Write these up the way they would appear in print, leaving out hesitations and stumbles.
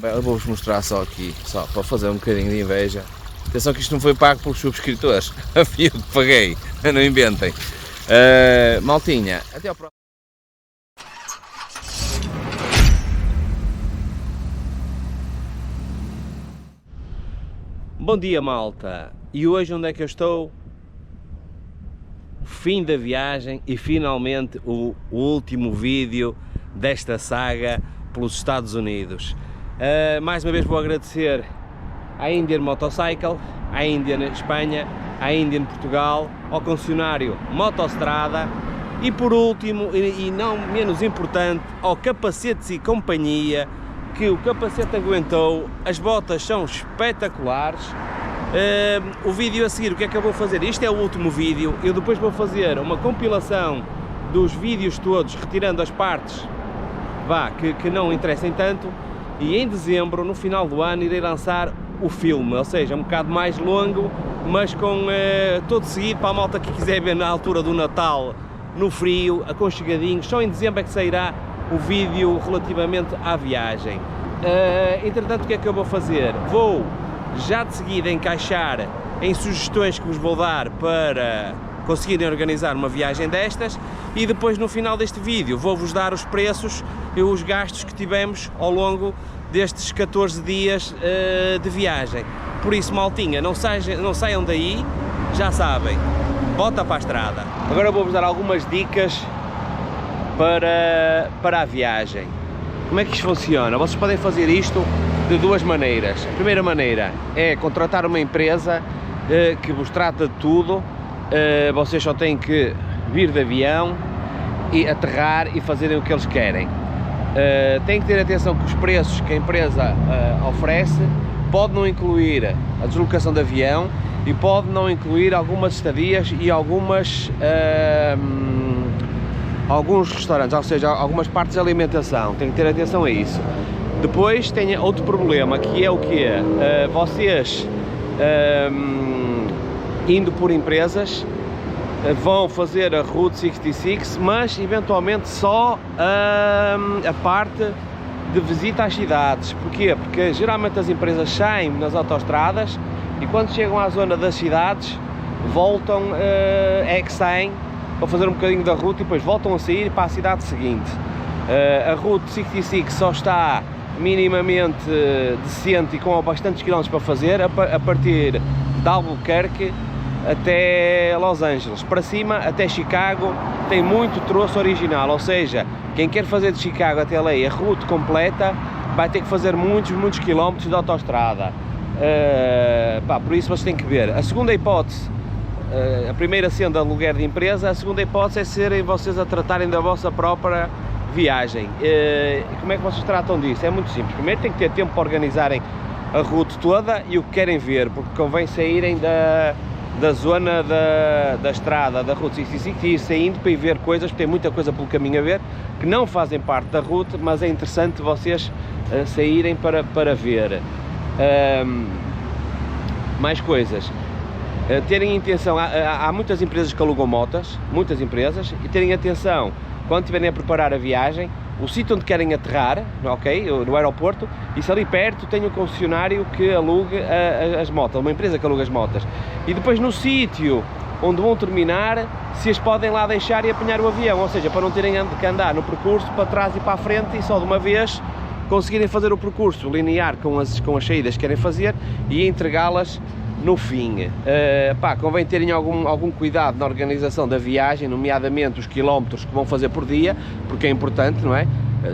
Eu vou-vos mostrar só aqui, só para fazer um bocadinho de inveja. Atenção que isto não foi pago pelos subscritores, eu que paguei, não inventem. Maltinha, até ao próximo. Bom dia, malta, e hoje onde é que eu estou? Fim da viagem e finalmente o último vídeo desta saga pelos Estados Unidos. Mais uma vez vou agradecer à Indian Motorcycle, à Indian Espanha, à Indian Portugal, ao concessionário Motostrada e por último, e não menos importante, ao Capacetes e Companhia, que o capacete aguentou, as botas são espetaculares. O vídeo a seguir, o que é que eu vou fazer? Isto é o último vídeo, eu depois vou fazer uma compilação dos vídeos todos, retirando as partes que não interessem tanto, e em dezembro, no final do ano, irei lançar o filme, ou seja, um bocado mais longo, mas com todo seguido para a malta que quiser ver na altura do Natal, no frio, aconchegadinho. Só em dezembro é que sairá o vídeo relativamente à viagem. Entretanto, o que é que eu vou fazer? Vou já de seguida encaixar em sugestões que vos vou dar para conseguirem organizar uma viagem destas, e depois no final deste vídeo vou-vos dar os preços e os gastos que tivemos ao longo destes 14 dias de viagem. Por isso, maltinha, não saiam daí, já sabem, bota para a estrada. Agora vou-vos dar algumas dicas para a viagem. Como é que isto funciona? Vocês podem fazer isto de duas maneiras. A primeira maneira é contratar uma empresa que vos trata de tudo. Vocês só têm que vir de avião e aterrar e fazerem o que eles querem. Têm que ter atenção que os preços que a empresa oferece pode não incluir a deslocação de avião e pode não incluir algumas estadias e alguns restaurantes, ou seja, algumas partes de alimentação. Tem que ter atenção a isso. Depois tem outro problema, que é o que vocês indo por empresas vão fazer a Route 66, mas eventualmente só a parte de visita às cidades. Porquê? Porque geralmente as empresas saem nas autoestradas e quando chegam à zona das cidades voltam, que saem para fazer um bocadinho da ruta e depois voltam a sair para a cidade seguinte. A Route 66 só está minimamente decente e com bastantes quilómetros para fazer a partir de Albuquerque até Los Angeles, para cima até Chicago tem muito troço original, ou seja, quem quer fazer de Chicago até lá a route completa vai ter que fazer muitos quilómetros de autoestrada. Por isso vocês têm que ver. A segunda hipótese, a primeira sendo aluguer de empresa, a segunda hipótese é serem vocês a tratarem da vossa própria viagem. Como é que vocês tratam disso? É muito simples. Primeiro tem que ter tempo para organizarem a route toda e o que querem ver, porque convém saírem da zona da estrada, da Route 65, e ir saindo para ir ver coisas, porque tem muita coisa pelo caminho a ver, que não fazem parte da route, mas é interessante vocês saírem para ver. Mais coisas. Terem intenção, há muitas empresas que alugam motas, muitas empresas, e terem atenção, quando estiverem a preparar a viagem, o sítio onde querem aterrar, ok, no aeroporto, e se ali perto tem um concessionário que aluga as motas, uma empresa que aluga as motas, e depois no sítio onde vão terminar, se as podem lá deixar e apanhar o avião, ou seja, para não terem que andar no percurso para trás e para a frente e só de uma vez conseguirem fazer o percurso linear com as saídas que querem fazer e entregá-las no fim. Convém terem algum cuidado na organização da viagem, nomeadamente os quilómetros que vão fazer por dia, porque é importante, não é?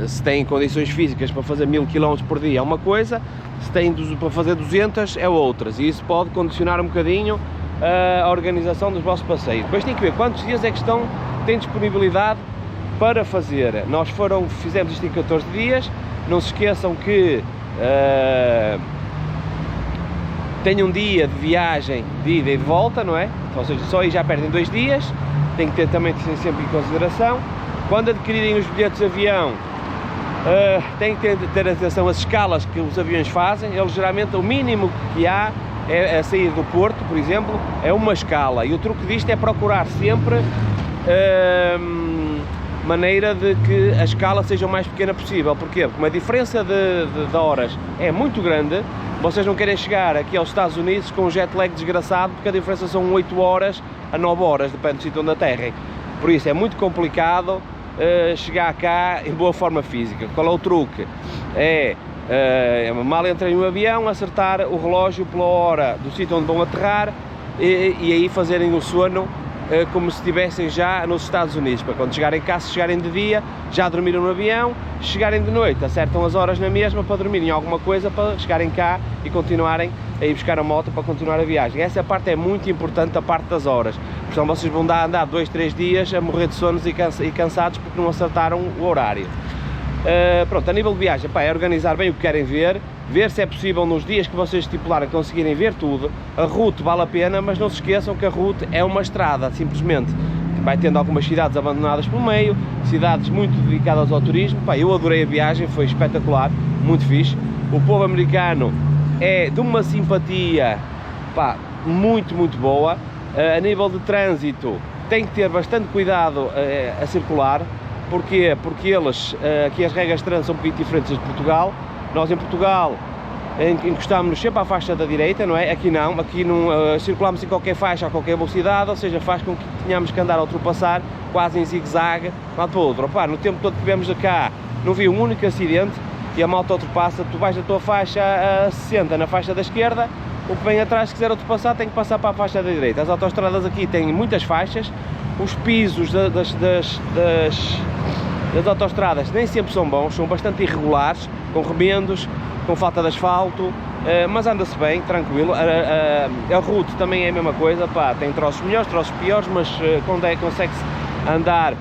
Se têm condições físicas para fazer 1000 km por dia é uma coisa, se têm para fazer 200 é outras, e isso pode condicionar um bocadinho a organização dos vossos passeios. Depois tem que ver quantos dias é que têm disponibilidade para fazer. Nós fizemos isto em 14 dias, não se esqueçam que tem um dia de viagem de ida e de volta, não é? Ou seja, só aí já perdem 2 dias, tem que ter também sempre em consideração. Quando adquirirem os bilhetes de avião, têm que ter atenção às escalas que os aviões fazem. Eles geralmente, o mínimo que há é a sair do Porto, por exemplo, é uma escala, e o truque disto é procurar sempre maneira de que a escala seja o mais pequena possível. Porquê? Porque uma diferença de horas é muito grande. Vocês não querem chegar aqui aos Estados Unidos com um jet lag desgraçado, porque a diferença são 8 horas a 9 horas, depende do sítio onde aterrem. Por isso é muito complicado chegar cá em boa forma física. Qual é o truque? Mal entrem no avião, acertar o relógio pela hora do sítio onde vão aterrar e aí fazerem o sono como se estivessem já nos Estados Unidos, para quando chegarem cá, se chegarem de dia, já dormiram no avião, chegarem de noite, acertam as horas na mesma para dormirem alguma coisa, para chegarem cá e continuarem a ir buscar a moto para continuar a viagem. Essa parte é muito importante, a parte das horas, porque senão vocês vão andar 2, 3 dias a morrer de sonos e cansados porque não acertaram o horário. Pronto, a nível de viagem, é organizar bem o que querem ver se é possível nos dias que vocês estipularem conseguirem ver tudo. A route vale a pena, mas não se esqueçam que a route é uma estrada, simplesmente. Vai tendo algumas cidades abandonadas pelo meio, cidades muito dedicadas ao turismo. Eu adorei a viagem, foi espetacular, muito fixe. O povo americano é de uma simpatia, muito, muito boa. A nível de trânsito, tem que ter bastante cuidado a circular. Porquê? Porque eles, aqui as regras de trânsito são um pouquinho diferentes de Portugal. Nós em Portugal encostámos-nos sempre à faixa da direita, não é? Aqui não circulamos em qualquer faixa, a qualquer velocidade, ou seja, faz com que tenhamos que andar a ultrapassar quase em zigue-zague, de um lado para o outro. No tempo todo que tivemos cá, não vi um único acidente e a malta ultrapassa, tu vais na tua faixa a 60, na faixa da esquerda, o que vem atrás, se quiser ultrapassar, tem que passar para a faixa da direita. As autoestradas aqui têm muitas faixas, os pisos das autoestradas nem sempre são bons, são bastante irregulares, com remendos, com falta de asfalto, mas anda-se bem, tranquilo. A route também é a mesma coisa, tem troços melhores, troços piores, mas consegue-se andar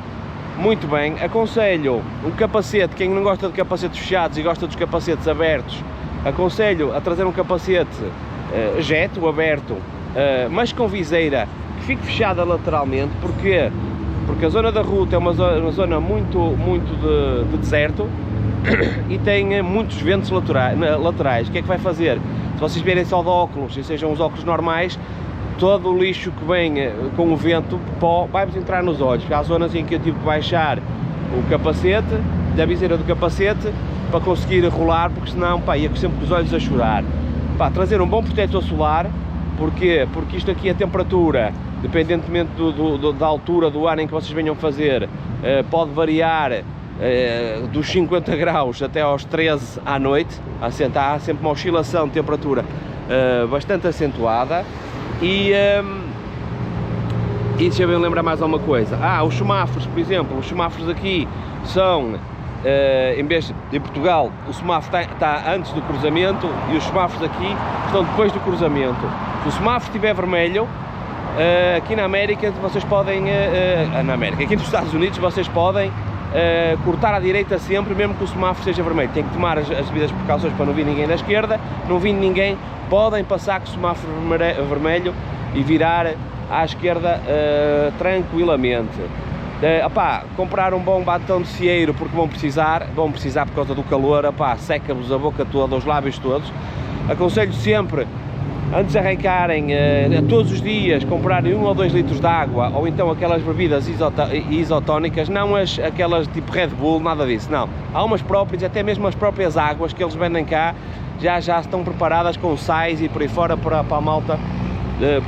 muito bem. Aconselho um capacete, quem não gosta de capacetes fechados e gosta dos capacetes abertos, aconselho a trazer um capacete jet, o aberto, mas com viseira que fique fechada lateralmente. Porquê? Porque a zona da ruta é uma zona muito de deserto e tem muitos ventos laterais. O que é que vai fazer? Se vocês vierem só de óculos, e sejam os óculos normais, todo o lixo que vem com o vento, pó, vai-vos entrar nos olhos. Há zonas em que eu tive que baixar o capacete, da viseira do capacete, para conseguir rolar, porque senão ia sempre com os olhos a chorar. Trazer um bom protetor solar. Porquê? Porque isto aqui, a temperatura, dependentemente da altura do ano em que vocês venham fazer, pode variar dos 50 graus até aos 13 à noite. Há sempre uma oscilação de temperatura bastante acentuada. E deixa eu lembrar mais alguma coisa. Os semáforos, por exemplo, os semáforos aqui são, em Portugal, o semáforo está antes do cruzamento e os semáforos aqui estão depois do cruzamento. Se o semáforo estiver vermelho, aqui na América vocês podem, aqui nos Estados Unidos vocês podem cortar à direita sempre, mesmo que o semáforo esteja vermelho. Tem que tomar as devidas precauções para não vir ninguém da esquerda. Não vindo ninguém, podem passar com o semáforo vermelho e virar à esquerda tranquilamente. Comprar um bom batom de cieiro, porque vão precisar por causa do calor, seca-vos a boca toda, os lábios todos. Aconselho sempre, antes de arrancarem, todos os dias, comprarem 1 ou 2 litros de água, ou então aquelas bebidas isotónicas, não aquelas tipo Red Bull, nada disso, não. Há umas próprias, até mesmo as próprias águas que eles vendem cá, já estão preparadas com sais e por aí fora para a malta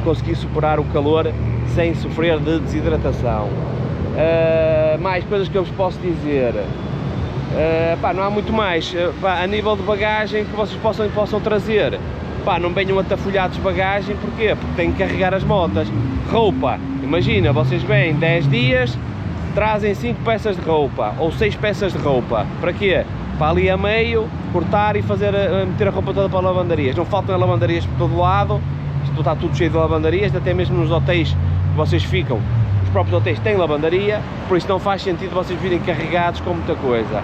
conseguir superar o calor sem sofrer de desidratação. Mais coisas que eu vos posso dizer, não há muito mais. A nível de bagagem que vocês possam trazer, não venham atafolhados de bagagem. Porquê? Porque têm que carregar as motas. Roupa, imagina, vocês vêm 10 dias, trazem 5 peças de roupa ou 6 peças de roupa. Para quê? Para ali a meio, cortar e meter a roupa toda para lavandarias. Não faltam lavandarias por todo lado, isto está tudo cheio de lavandarias, até mesmo nos hotéis que vocês ficam. Os próprios hotéis têm lavandaria, por isso não faz sentido vocês virem carregados com muita coisa.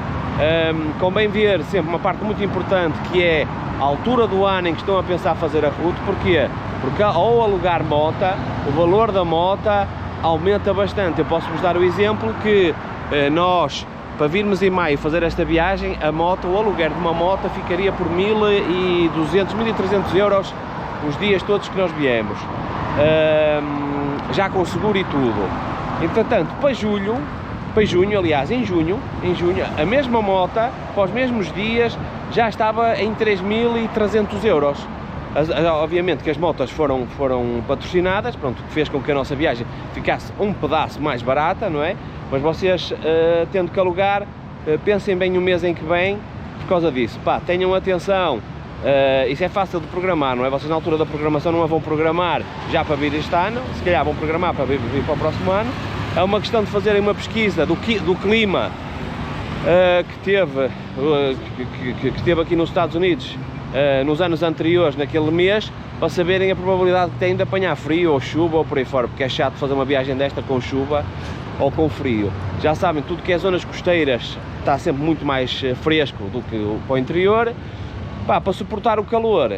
Convém ver sempre uma parte muito importante, que é a altura do ano em que estão a pensar fazer a route. Porquê? Porque ao alugar mota, o valor da mota aumenta bastante. Eu posso-vos dar o exemplo que nós, para virmos em maio fazer esta viagem, o aluguer de uma moto ficaria por 1.200, 1.300 euros os dias todos que nós viemos. Já com seguro e tudo. Entretanto, para julho para junho, aliás, em junho, a mesma moto, para os mesmos dias, já estava em 3.300 euros. Obviamente que as motos foram patrocinadas, pronto, o que fez com que a nossa viagem ficasse um pedaço mais barata, não é? Mas vocês, tendo que alugar, pensem bem o mês em que vem, por causa disso. Pá, tenham atenção, isso é fácil de programar, não é? Vocês na altura da programação não a vão programar já para vir este ano, se calhar vão programar para vir para o próximo ano. É uma questão de fazerem uma pesquisa do clima que teve aqui nos Estados Unidos nos anos anteriores, naquele mês, para saberem a probabilidade que têm de apanhar frio ou chuva ou por aí fora, porque é chato fazer uma viagem desta com chuva ou com frio. Já sabem, tudo que é zonas costeiras está sempre muito mais fresco do que para o interior. Pá, para suportar o calor,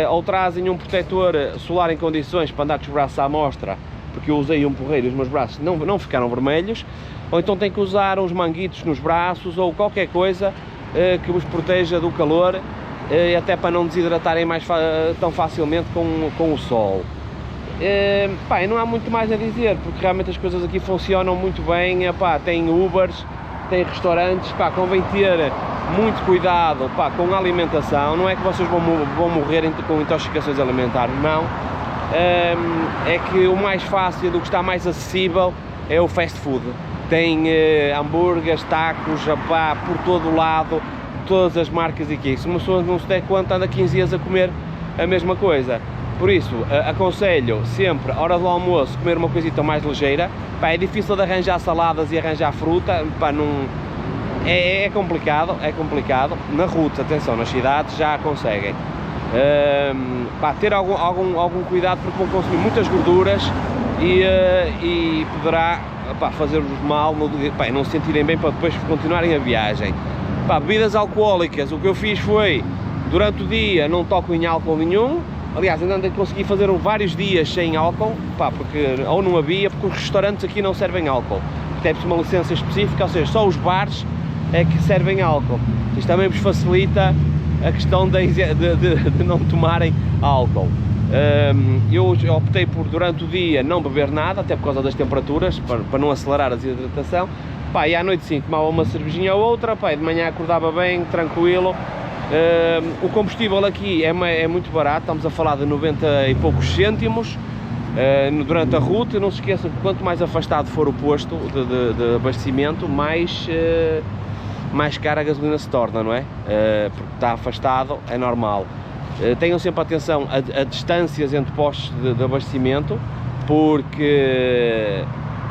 ou trazem um protetor solar em condições para andar com os braços à mostra, porque eu usei um porreiro e os meus braços não ficaram vermelhos, ou então tem que usar uns manguitos nos braços ou qualquer coisa que vos proteja do calor, até para não desidratarem tão facilmente com o sol. Pá, não há muito mais a dizer, porque realmente as coisas aqui funcionam muito bem. Pá, tem Ubers, tem restaurantes, pá, convém ter muito cuidado, pá, com a alimentação. Não é que vocês vão morrer com intoxicações alimentares, não. É que o mais fácil, do que está mais acessível, é o fast food. Tem hambúrgueres, tacos, pá, por todo o lado, todas as marcas e que se uma pessoa não se der conta, anda 15 dias a comer a mesma coisa. Por isso, aconselho sempre, à hora do almoço, comer uma coisita mais ligeira. Pá, é difícil de arranjar saladas e arranjar fruta, pá, não... é complicado, na ruta, atenção, nas cidades já conseguem. Pá, ter algum cuidado, porque vão consumir muitas gorduras e poderá, pá, fazer-vos mal, pá, não se sentirem bem para depois continuarem a viagem. Pá, bebidas alcoólicas, o que eu fiz foi, durante o dia não toco em álcool nenhum. Aliás, ainda consegui fazer vários dias sem álcool, pá, porque ou não havia, porque os restaurantes aqui não servem álcool, deve-se uma licença específica, ou seja, só os bares é que servem álcool. Isto também vos facilita a questão de não tomarem álcool. Eu optei por, durante o dia, não beber nada, até por causa das temperaturas, para não acelerar a desidratação. Pá, e à noite sim, tomava uma cervejinha ou outra, pá, e de manhã acordava bem, tranquilo. O combustível aqui é muito barato, estamos a falar de 90 e poucos cêntimos durante a ruta. Não se esqueçam que quanto mais afastado for o posto de abastecimento, mais cara a gasolina se torna, não é? Porque está afastado, é normal. Tenham sempre atenção a distâncias entre postos de abastecimento, porque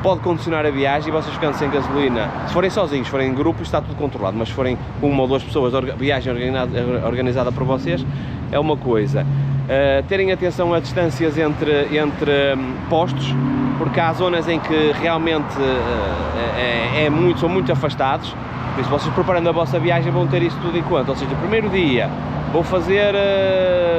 pode condicionar a viagem e vocês ficando sem gasolina. Se forem sozinhos, se forem em grupo, está tudo controlado, mas se forem com uma ou duas pessoas, viagem organizada por vocês, é uma coisa. Terem atenção a distâncias entre postos, porque há zonas em que realmente são muito afastados. Por isso, vocês preparando a vossa viagem vão ter isso tudo em conta. Ou seja, o primeiro dia vou fazer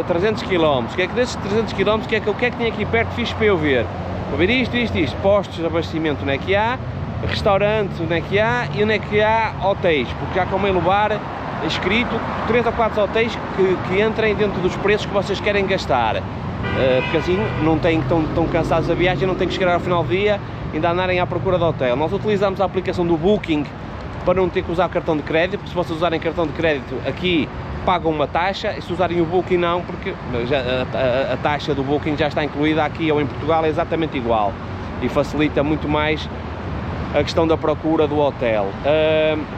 300 km, o que é que desses 300 km, o que é que tem aqui perto fixe para eu ver? Vou ver isto, postos de abastecimento onde é que há, restaurantes onde é que há e onde é que há hotéis, porque já como em lugar escrito 3 ou 4 hotéis que entrem dentro dos preços que vocês querem gastar, porque assim não estão cansados da viagem, não têm que chegar ao final do dia e ainda andarem à procura de hotel. Nós utilizamos a aplicação do Booking para não ter que usar cartão de crédito, porque se vocês usarem cartão de crédito aqui pagam uma taxa, e se usarem o Booking não, porque a taxa do Booking já está incluída aqui ou em Portugal, é exatamente igual e facilita muito mais a questão da procura do hotel.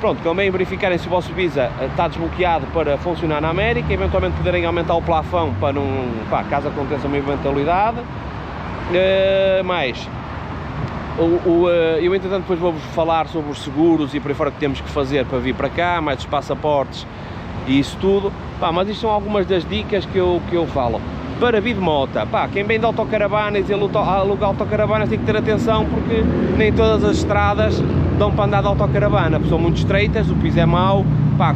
Pronto, também verificarem se o vosso Visa está desbloqueado para funcionar na América, eventualmente poderem aumentar o plafond para não, caso aconteça uma eventualidade. Eu entretanto depois vou-vos falar sobre os seguros e por aí fora que temos que fazer para vir para cá, mais os passaportes e isso tudo. Mas isto são algumas das dicas que eu falo. Para vir de moto, quem vem de autocaravanas e aluga autocaravanas tem que ter atenção, porque nem todas as estradas dão para andar de autocaravana, são muito estreitas, o piso é mau,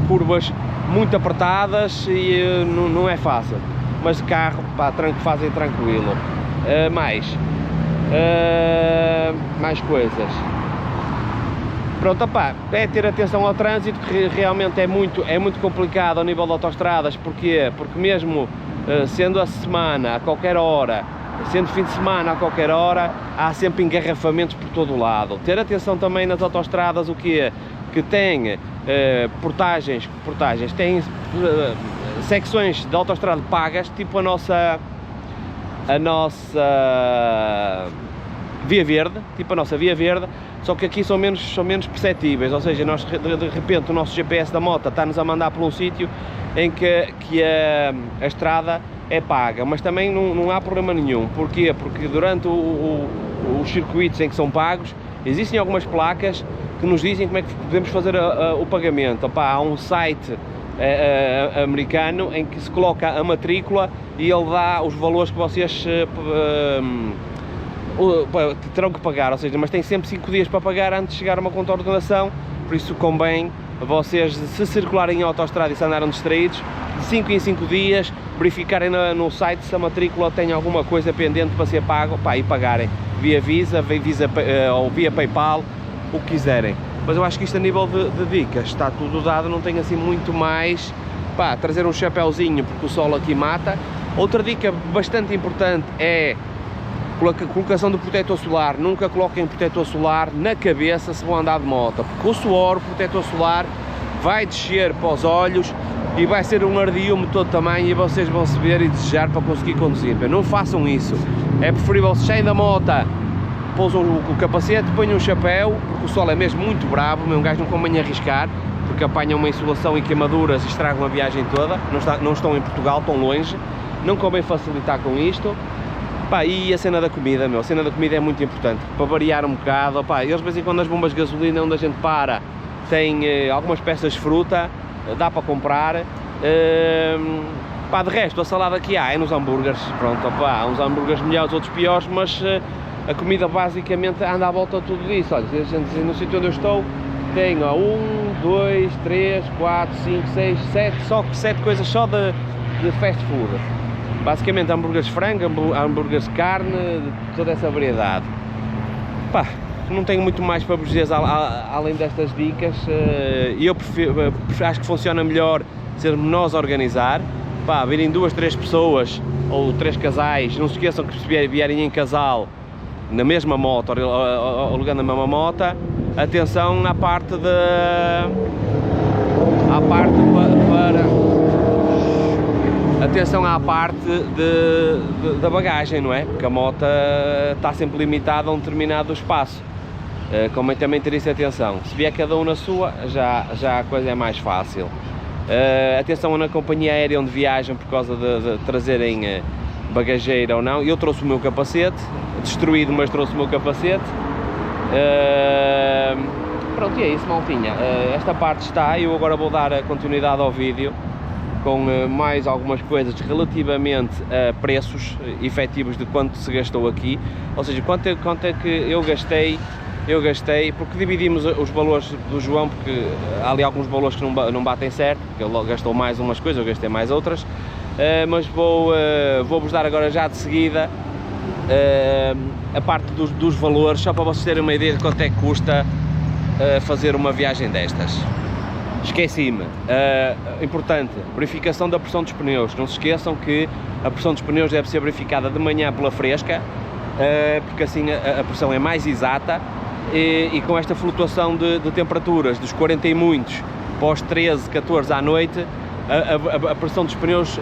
curvas muito apertadas e não é fácil. Mas de carro, fazem tranquilo. Mais coisas. Pronto, é ter atenção ao trânsito, que realmente é muito complicado ao nível de autoestradas. Porquê? Porque mesmo sendo a semana, a qualquer hora, sendo fim de semana a qualquer hora, há sempre engarrafamentos por todo o lado. Ter atenção também nas autoestradas, o que é? Que tem portagens, tem secções de autoestrada pagas, tipo a nossa Via Verde, só que aqui são menos perceptíveis, ou seja, nós de repente o nosso GPS da moto está-nos a mandar por um sítio em que a estrada é paga, mas também não há problema nenhum. Porquê? Porque durante os circuitos em que são pagos, existem algumas placas que nos dizem como é que podemos fazer o pagamento. Opa, há um site americano em que se coloca a matrícula e ele dá os valores que vocês terão que pagar, ou seja, mas tem sempre 5 dias para pagar antes de chegar a uma contornação, por isso convém vocês, se circularem em autoestrada e se andaram distraídos, de 5 em 5 dias, verificarem no site se a matrícula tem alguma coisa pendente para ser pago, e pagarem via Visa ou via PayPal, o que quiserem. Mas eu acho que isto a nível de dicas está tudo dado, não tem assim muito mais. Trazer um chapéuzinho porque o sol aqui mata. Outra dica bastante importante é a colocação do protetor solar. Nunca coloquem protetor solar na cabeça se vão andar de moto, porque o suor, o protetor solar vai descer para os olhos e vai ser um ardiume de todo tamanho e vocês vão se ver e desejar para conseguir conduzir. Não façam isso, é preferível se saem da moto, pousam o capacete, ponham um chapéu, porque o sol é mesmo muito bravo, um gajo não convém arriscar, porque apanham uma insolação e queimaduras e estragam a viagem toda. Não estão em Portugal, estão longe, não convém facilitar com isto. E a cena da comida, a cena da comida é muito importante, para variar um bocado. Eles de vez em quando as bombas de gasolina onde a gente para, tem algumas peças de fruta, dá para comprar. De resto, a salada que há é nos hambúrgueres, pronto, há uns hambúrgueres melhores, outros piores, mas a comida basicamente anda à volta de tudo disso. Olha, no sítio onde eu estou, tenho 1, 2, 3, 4, 5, 6, 7 coisas só de fast food. Basicamente hambúrgueres de frango, hambúrgueres de carne, toda essa variedade. Não tenho muito mais para vos dizer além destas dicas. Eu acho que funciona melhor sermos nós a organizar. Virem 2, 3 pessoas ou 3 casais, não se esqueçam que se vierem em casal na mesma moto, alugando a mesma moto, atenção na parte atenção à parte da bagagem, não é? Porque a moto está sempre limitada a um determinado espaço. Convém também ter isso atenção. Se vier cada um na sua, já a coisa é mais fácil. Atenção na companhia aérea onde viajam por causa de trazerem bagageira ou não. Eu trouxe o meu capacete, destruído, mas trouxe o meu capacete. Pronto, e é isso, maltinha. Esta parte está, eu agora vou dar continuidade ao vídeo com mais algumas coisas relativamente a preços efetivos de quanto se gastou aqui, ou seja, quanto é que eu gastei, porque dividimos os valores do João, porque há ali alguns valores que não batem certo, porque ele gastou mais umas coisas, eu gastei mais outras, mas vou-vos dar agora já de seguida a parte dos valores, só para vocês terem uma ideia de quanto é que custa fazer uma viagem destas. Esqueci-me, importante, verificação da pressão dos pneus. Não se esqueçam que a pressão dos pneus deve ser verificada de manhã pela fresca, porque assim a pressão é mais exata, e com esta flutuação de temperaturas dos 40 e muitos para os 13, 14 à noite, a pressão dos pneus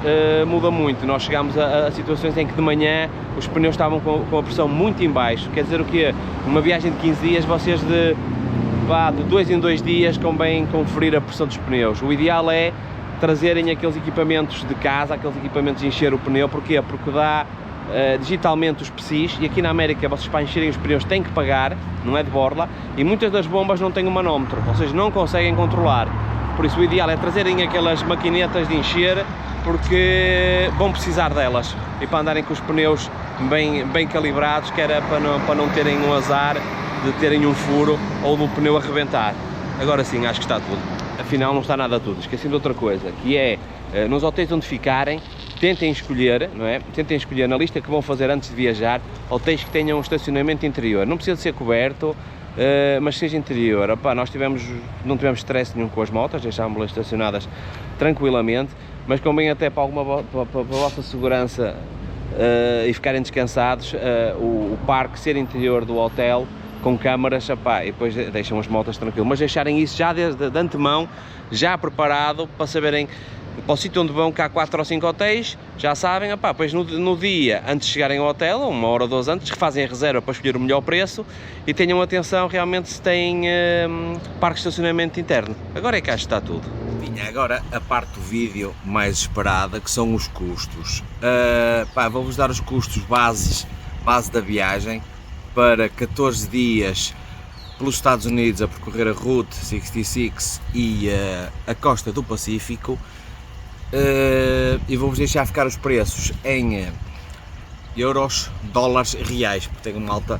muda muito. Nós chegámos a situações em que de manhã os pneus estavam com a pressão muito em baixo. Quer dizer o quê? Numa viagem de 15 dias, vocês de 2 em 2 dias convém conferir a pressão dos pneus. O ideal é trazerem aqueles equipamentos de casa, aqueles equipamentos de encher o pneu. Porquê? Porque dá digitalmente os PCs, e aqui na América vocês para encherem os pneus têm que pagar, não é de borla, e muitas das bombas não têm um manómetro, ou seja, não conseguem controlar. Por isso o ideal é trazerem aquelas maquinetas de encher, porque vão precisar delas, e para andarem com os pneus bem calibrados, que era para não terem um azar de terem um furo ou do pneu arrebentar. Agora sim, acho que está tudo. Afinal não está nada tudo. Esqueci de outra coisa, que é, nos hotéis onde ficarem, tentem escolher, não é? Tentem escolher na lista que vão fazer antes de viajar, hotéis que tenham um estacionamento interior. Não precisa de ser coberto, mas seja interior. Nós não tivemos stress nenhum com as motos, deixámos-las estacionadas tranquilamente, mas convém até para a vossa segurança e ficarem descansados, o parque ser interior do hotel, com câmaras, epá, e depois deixam as motas tranquilas, mas deixarem isso já de antemão, já preparado, para saberem, para o sítio onde vão, que há 4 ou 5 hotéis, já sabem, epá, depois no dia, antes de chegarem ao hotel, 1 ou 2 horas antes, fazem a reserva para escolher o melhor preço, e tenham atenção realmente se têm parque de estacionamento interno. Agora é que acho que está tudo. Vinha agora a parte do vídeo mais esperada, que são os custos. Vou-vos dar os custos base da viagem, para 14 dias pelos Estados Unidos a percorrer a Route 66 e a costa do Pacífico, e vou-vos deixar ficar os preços em euros, dólares, reais, porque tenho malta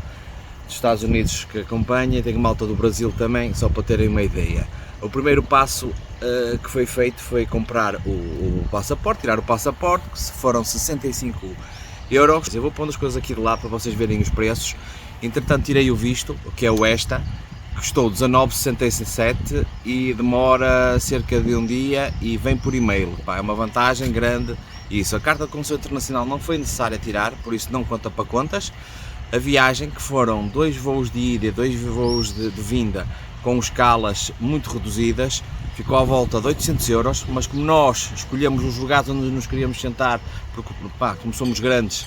dos Estados Unidos que acompanha e tenho malta do Brasil também, só para terem uma ideia. O primeiro passo que foi feito foi comprar o passaporte, tirar o passaporte, que foram 65 euros. Eu vou pondo as coisas aqui de lado para vocês verem os preços. Entretanto tirei o visto, que é o ESTA, que custou 19,67 e demora cerca de um dia e vem por e-mail. É uma vantagem grande isso. A carta de condução internacional não foi necessária tirar, por isso não conta para contas. A viagem, que foram 2 voos de ida e 2 voos de vinda, com escalas muito reduzidas, ficou à volta de 800 euros, mas como nós escolhemos os lugares onde nos queríamos sentar, porque como somos grandes,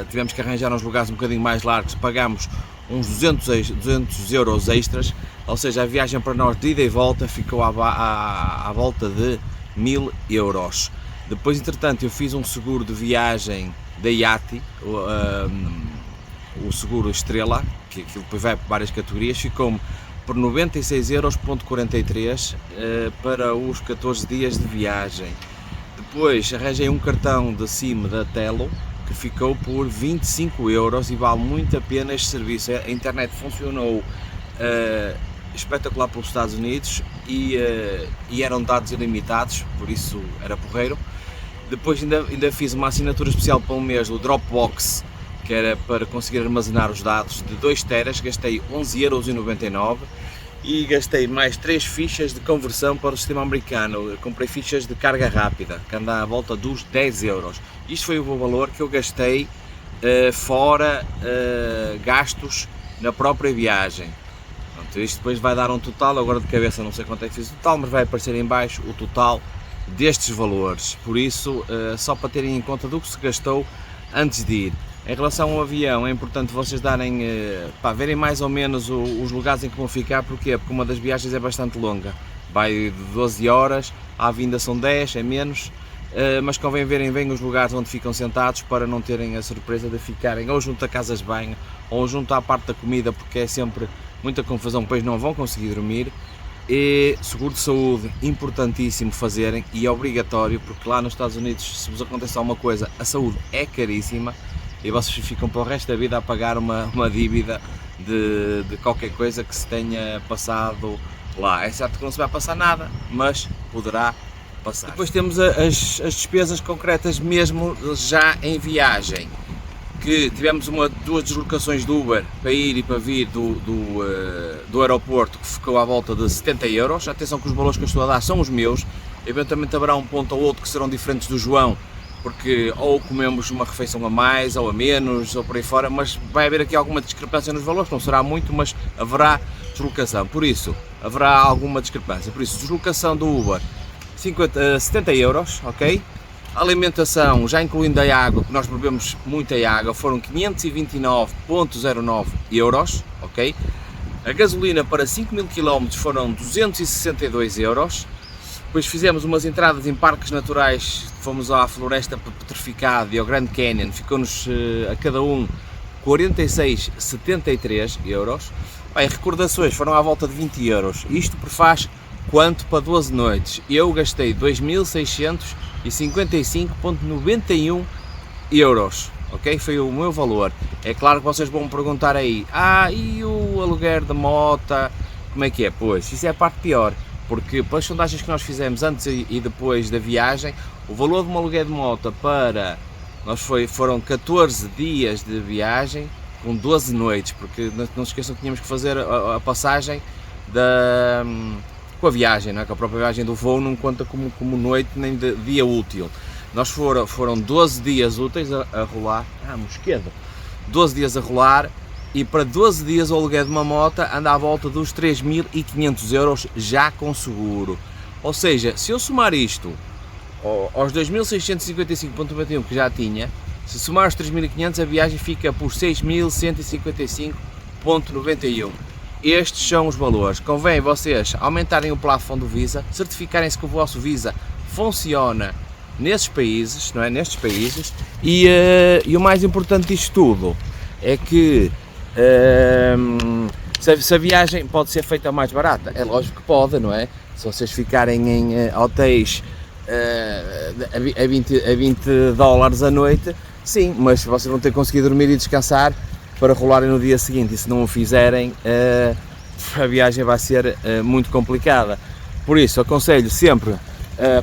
tivemos que arranjar uns lugares um bocadinho mais largos, pagámos uns 200 euros extras, ou seja, a viagem para nós de ida e volta ficou à volta de 1000 euros. Depois, entretanto, eu fiz um seguro de viagem da IATI, o seguro Estrela, que aquilo depois vai para várias categorias, ficou-me por 96,43 € para os 14 dias de viagem. Depois arranjei um cartão de SIM da Telo, que ficou por 25 euros e vale muito a pena este serviço. A internet funcionou espetacular pelos Estados Unidos e eram dados ilimitados, por isso era porreiro. Depois ainda fiz uma assinatura especial para um mês do Dropbox, que era para conseguir armazenar os dados de 2 teras, gastei 11,99 € e gastei mais 3 fichas de conversão para o sistema americano. Eu comprei fichas de carga rápida, que anda à volta dos 10 euros. Isto foi o valor que eu gastei fora gastos na própria viagem. Pronto, isto depois vai dar um total, agora de cabeça não sei quanto é que fiz o total, mas vai aparecer em baixo o total destes valores. Por isso, só para terem em conta do que se gastou antes de ir. Em relação ao avião, é importante vocês verem mais ou menos os lugares em que vão ficar. Porquê? Porque uma das viagens é bastante longa, vai de 12 horas, à vinda são 10, é menos, mas convém verem bem os lugares onde ficam sentados, para não terem a surpresa de ficarem ou junto a casas de banho ou junto à parte da comida, porque é sempre muita confusão, depois não vão conseguir dormir. E seguro de saúde, importantíssimo fazerem, e é obrigatório, porque lá nos Estados Unidos, se vos acontece alguma coisa, a saúde é caríssima e vocês ficam para o resto da vida a pagar uma dívida de qualquer coisa que se tenha passado lá. É certo que não se vai passar nada, mas poderá passar. Depois temos as despesas concretas mesmo já em viagem, que tivemos 2 deslocações de Uber para ir e para vir do aeroporto, que ficou à volta de 70 euros. Atenção que os valores que eu estou a dar são os meus, eventualmente haverá um ponto ou outro que serão diferentes do João, porque ou comemos uma refeição a mais ou a menos, ou por aí fora, mas vai haver aqui alguma discrepância nos valores, não será muito, mas haverá deslocação, por isso, haverá alguma discrepância. Por isso, deslocação do Uber, 70 euros, ok? A alimentação, já incluindo a água, que nós bebemos muita água, foram 529,09 euros, ok? A gasolina para 5.000 km foram 262 euros. Depois fizemos umas entradas em parques naturais, fomos à Floresta Petrificada e ao Grand Canyon, ficou-nos a cada um 46,73 euros. Bem, recordações foram à volta de 20 euros. Isto faz quanto para 12 noites? Eu gastei 2.655,91 euros, ok? Foi o meu valor. É claro que vocês vão me perguntar aí, e o aluguer da moto, como é que é? Pois, isso é a parte pior. Porque pelas sondagens que nós fizemos antes e depois da viagem, o valor de um aluguer de moto para nós foram 14 dias de viagem com 12 noites, porque não se esqueçam que tínhamos que fazer a passagem com a viagem, não é? Que a própria viagem do voo não conta como noite nem de dia útil. Nós foram 12 dias úteis a rolar, mosquedo, 12 dias a rolar, e para 12 dias o aluguer de uma moto anda à volta dos 3.500 euros já com seguro. Ou seja, se eu somar isto aos 2.655,91 que já tinha, se somar os 3.500 a viagem fica por 6.155,91. Estes são os valores. Convém vocês aumentarem o plafond do Visa, certificarem-se que o vosso Visa funciona nesses países, não é? Nestes países, e o mais importante disto tudo é que se a viagem pode ser feita mais barata, é lógico que pode, não é? Se vocês ficarem em hotéis a 20 dólares a noite, sim, mas se vocês vão ter que conseguir dormir e descansar para rolarem no dia seguinte, e se não o fizerem, a viagem vai ser muito complicada. Por isso, aconselho sempre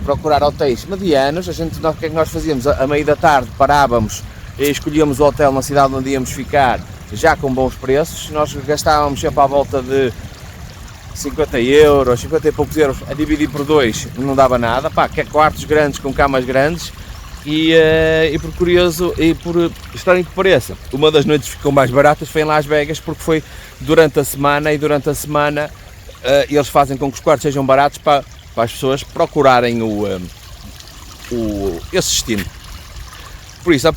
procurar hotéis medianos. O que é que nós fazíamos? A meio da tarde parávamos e escolhíamos o hotel na cidade onde íamos ficar, já com bons preços. Nós gastávamos sempre à volta de 50 euros, 50 e poucos euros, a dividir por 2 não dava nada, que é quartos grandes com camas grandes, e por curioso, e por estranho que pareça, uma das noites ficou mais baratas foi em Las Vegas, porque foi durante a semana, e durante a semana eles fazem com que os quartos sejam baratos para as pessoas procurarem esse destino. Por isso,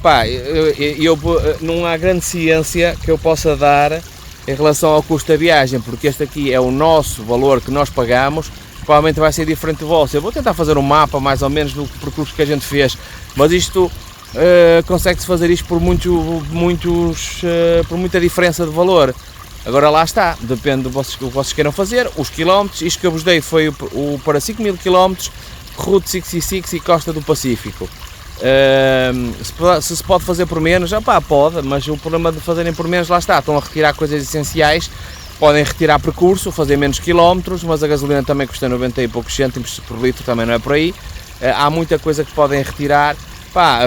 não há grande ciência que eu possa dar em relação ao custo da viagem, porque este aqui é o nosso valor que nós pagamos, provavelmente vai ser diferente do vosso. Eu vou tentar fazer um mapa mais ou menos do percurso que a gente fez, mas isto consegue-se fazer isto por muita diferença de valor. Agora lá está, depende do que vocês queiram fazer, os quilómetros. Isto que eu vos dei foi o para 5.000 km, Route 66 e Costa do Pacífico. Se pode fazer por menos, pode, mas o problema de fazerem por menos, lá está, estão a retirar coisas essenciais. Podem retirar percurso, fazer menos quilómetros, mas a gasolina também custa 90 e poucos cêntimos por litro, também não é por aí. Há muita coisa que podem retirar,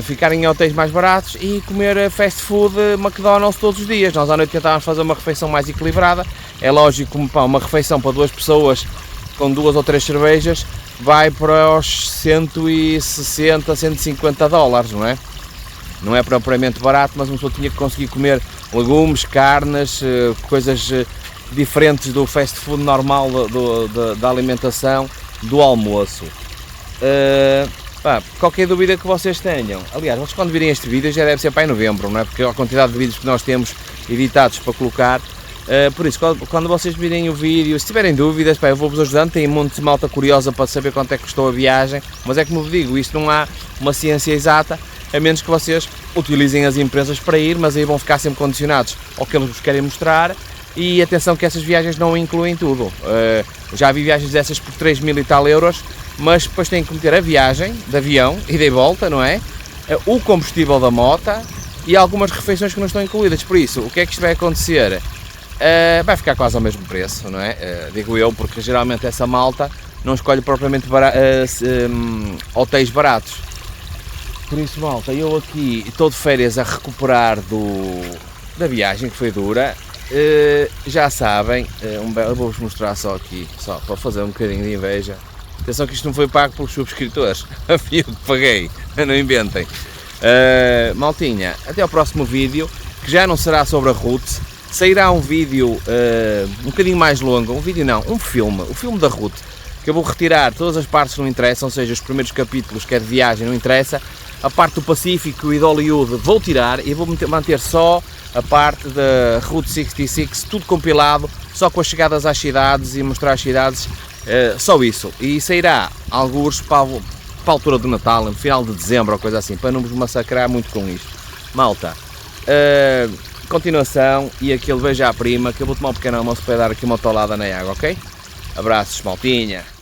ficarem em hotéis mais baratos e comer fast food McDonald's todos os dias. Nós à noite tentávamos fazer uma refeição mais equilibrada. É lógico que uma refeição para 2 pessoas com 2 ou 3 cervejas vai para os 160, 150 dólares, não é? Não é propriamente barato, mas uma pessoa tinha que conseguir comer legumes, carnes, coisas diferentes do fast food normal da alimentação, do almoço. Qualquer dúvida que vocês tenham, aliás, vocês quando virem este vídeo já deve ser para em novembro, não é? Porque a quantidade de vídeos que nós temos editados para colocar, por isso, quando vocês virem o vídeo, se tiverem dúvidas, eu vou-vos ajudando. Tem um monte de malta curiosa para saber quanto é que custou a viagem, mas é como vos digo, isto não há uma ciência exata, a menos que vocês utilizem as empresas para ir, mas aí vão ficar sempre condicionados ao que eles vos querem mostrar. E atenção que essas viagens não incluem tudo. Já vi viagens dessas por 3.000 e tal euros, mas depois têm que meter a viagem de avião e de volta, não é? O combustível da moto e algumas refeições que não estão incluídas. Por isso, o que é que isto vai acontecer? Vai ficar quase ao mesmo preço, não é? Digo eu, porque geralmente essa malta não escolhe propriamente hotéis baratos. Por isso, malta, eu aqui estou de férias a recuperar da viagem que foi dura. Já sabem, eu vou-vos mostrar só aqui, só para fazer um bocadinho de inveja. Atenção que isto não foi pago pelos subscritores, eu que paguei, não inventem. Maltinha, até ao próximo vídeo, que já não será sobre a Route. Sairá um vídeo um bocadinho mais longo, um filme, o filme da Route, que eu vou retirar todas as partes que não interessam, ou seja, os primeiros capítulos que é de viagem não interessa, a parte do Pacífico e de Hollywood vou tirar e vou manter só a parte da Route 66, tudo compilado, só com as chegadas às cidades e mostrar as cidades, só isso. E sairá alguns para a altura do Natal, no final de dezembro ou coisa assim, para não vos massacrar muito com isto. Malta, continuação e aquele beijo à prima, que eu vou tomar um pequeno almoço para dar aqui uma tolada na água, ok? Abraços, maltinha!